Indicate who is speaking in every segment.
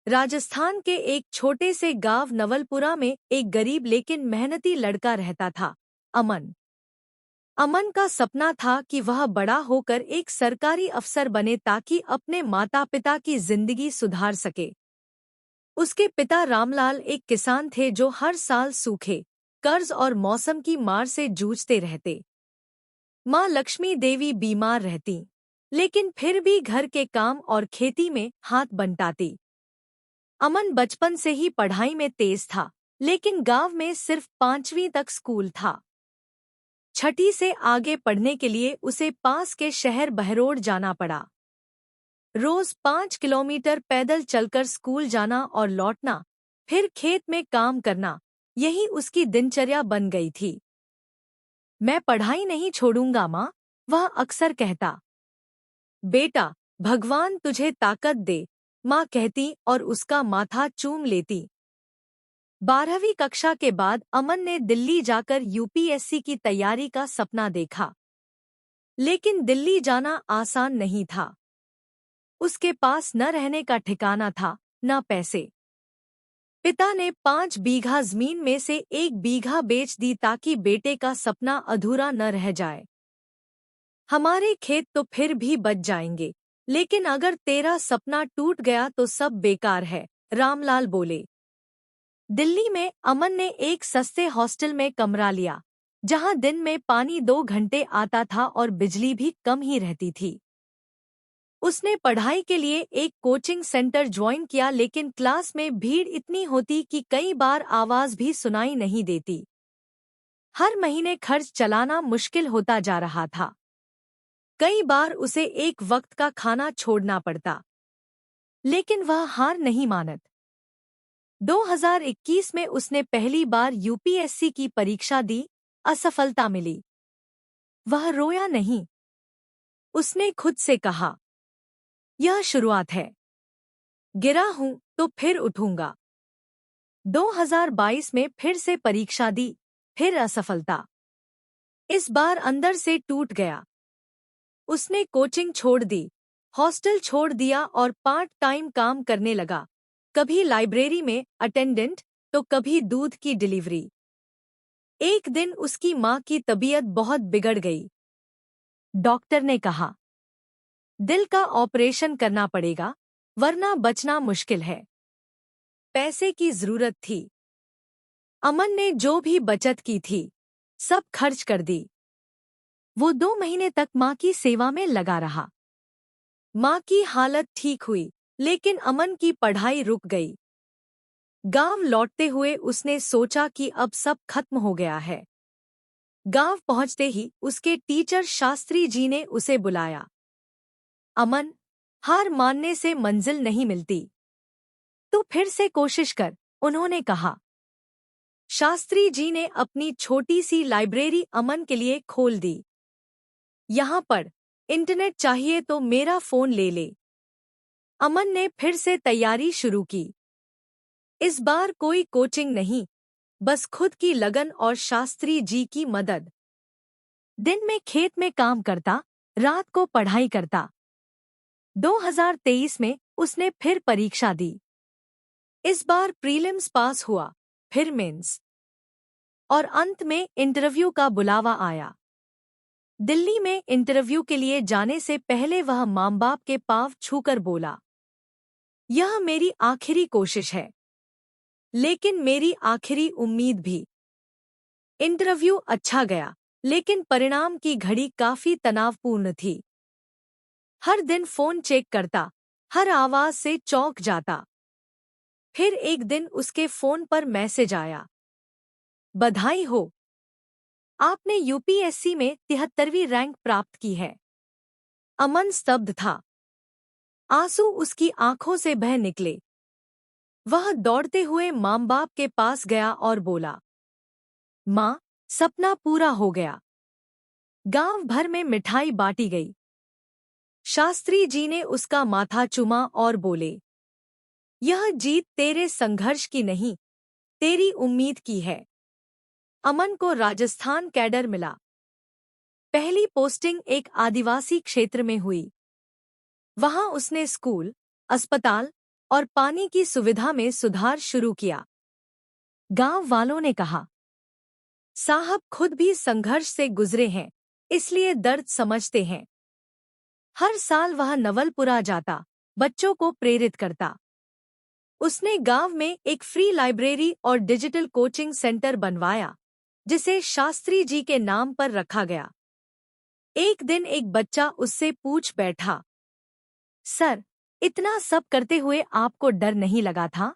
Speaker 1: राजस्थान के एक छोटे से गांव नवलपुरा में एक गरीब लेकिन मेहनती लड़का रहता था, अमन। अमन का सपना था कि वह बड़ा होकर एक सरकारी अफसर बने ताकि अपने माता पिता की जिंदगी सुधार सके। उसके पिता रामलाल एक किसान थे जो हर साल सूखे, कर्ज और मौसम की मार से जूझते रहते। माँ लक्ष्मी देवी बीमार रहती, लेकिन फिर भी घर के काम और खेती में हाथ बंटाती। अमन बचपन से ही पढ़ाई में तेज था, लेकिन गांव में सिर्फ 5वीं तक स्कूल था। छठी से आगे पढ़ने के लिए उसे पास के शहर बहरोड जाना पड़ा। रोज 5 किलोमीटर पैदल चलकर स्कूल जाना और लौटना, फिर खेत में काम करना, यही उसकी दिनचर्या बन गई थी। मैं पढ़ाई नहीं छोड़ूंगा माँ, वह अक्सर कहता। बेटा, भगवान तुझे ताकत दे, माँ कहती और उसका माथा चूम लेती। 12वीं कक्षा के बाद अमन ने दिल्ली जाकर यूपीएससी की तैयारी का सपना देखा। लेकिन दिल्ली जाना आसान नहीं था। उसके पास न रहने का ठिकाना था, न पैसे। पिता ने 5 बीघा जमीन में से 1 बीघा बेच दी ताकि बेटे का सपना अधूरा न रह जाए। हमारे खेत तो फिर भी बच जाएंगे, लेकिन अगर तेरा सपना टूट गया तो सब बेकार है, रामलाल बोले। दिल्ली में अमन ने एक सस्ते हॉस्टल में कमरा लिया, जहां दिन में पानी 2 घंटे आता था और बिजली भी कम ही रहती थी। उसने पढ़ाई के लिए एक कोचिंग सेंटर ज्वाइन किया, लेकिन क्लास में भीड़ इतनी होती कि कई बार आवाज भी सुनाई नहीं देती। हर महीने खर्च चलाना मुश्किल होता जा रहा था। कई बार उसे एक वक्त का खाना छोड़ना पड़ता, लेकिन वह हार नहीं मानत। 2021 में उसने पहली बार यूपीएससी की परीक्षा दी, असफलता मिली। वह रोया नहीं। उसने खुद से कहा, यह शुरुआत है, गिरा हूं तो फिर उठूंगा। 2022 में फिर से परीक्षा दी, फिर असफलता। इस बार अंदर से टूट गया। उसने कोचिंग छोड़ दी, हॉस्टल छोड़ दिया और पार्ट टाइम काम करने लगा, कभी लाइब्रेरी में अटेंडेंट तो कभी दूध की डिलीवरी। एक दिन उसकी माँ की तबीयत बहुत बिगड़ गई। डॉक्टर ने कहा, दिल का ऑपरेशन करना पड़ेगा, वरना बचना मुश्किल है। पैसे की जरूरत थी। अमन ने जो भी बचत की थी, सब खर्च कर दी। वो 2 महीने तक माँ की सेवा में लगा रहा। माँ की हालत ठीक हुई, लेकिन अमन की पढ़ाई रुक गई। गांव लौटते हुए उसने सोचा कि अब सब खत्म हो गया है। गांव पहुंचते ही उसके टीचर शास्त्री जी ने उसे बुलाया। अमन, हार मानने से मंजिल नहीं मिलती, तू फिर से कोशिश कर, उन्होंने कहा। शास्त्री जी ने अपनी छोटी सी लाइब्रेरी अमन के लिए खोल दी। यहाँ पढ़, इंटरनेट चाहिए तो मेरा फोन ले ले। अमन ने फिर से तैयारी शुरू की। इस बार कोई कोचिंग नहीं, बस खुद की लगन और शास्त्री जी की मदद। दिन में खेत में काम करता, रात को पढ़ाई करता। 2023 में उसने फिर परीक्षा दी। इस बार प्रीलिम्स पास हुआ, फिर मेंस, और अंत में इंटरव्यू का बुलावा आया। दिल्ली में इंटरव्यू के लिए जाने से पहले वह माँ बाप के पांव छूकर बोला, यह मेरी आखिरी कोशिश है, लेकिन मेरी आखिरी उम्मीद भी। इंटरव्यू अच्छा गया, लेकिन परिणाम की घड़ी काफी तनावपूर्ण थी। हर दिन फोन चेक करता, हर आवाज से चौंक जाता। फिर एक दिन उसके फोन पर मैसेज आया, बधाई हो, आपने यूपीएससी में 73वीं रैंक प्राप्त की है। अमन स्तब्ध था। आंसू उसकी आंखों से बह निकले। वह दौड़ते हुए माँ बाप के पास गया और बोला, माँ, सपना पूरा हो गया। गांव भर में मिठाई बांटी गई। शास्त्री जी ने उसका माथा चूमा और बोले, यह जीत तेरे संघर्ष की नहीं, तेरी उम्मीद की है। अमन को राजस्थान कैडर मिला। पहली पोस्टिंग एक आदिवासी क्षेत्र में हुई। वहां उसने स्कूल, अस्पताल और पानी की सुविधा में सुधार शुरू किया। गांव वालों ने कहा, साहब खुद भी संघर्ष से गुजरे हैं, इसलिए दर्द समझते हैं। हर साल वह नवलपुरा जाता, बच्चों को प्रेरित करता। उसने गांव में एक फ्री लाइब्रेरी और डिजिटल कोचिंग सेंटर बनवाया, जिसे शास्त्री जी के नाम पर रखा गया। एक दिन एक बच्चा उससे पूछ बैठा, सर, इतना सब करते हुए आपको डर नहीं लगा था?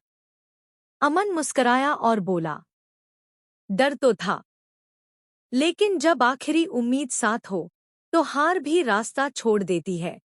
Speaker 1: अमन मुस्कराया और बोला, डर तो था, लेकिन जब आखिरी उम्मीद साथ हो तो हार भी रास्ता छोड़ देती है।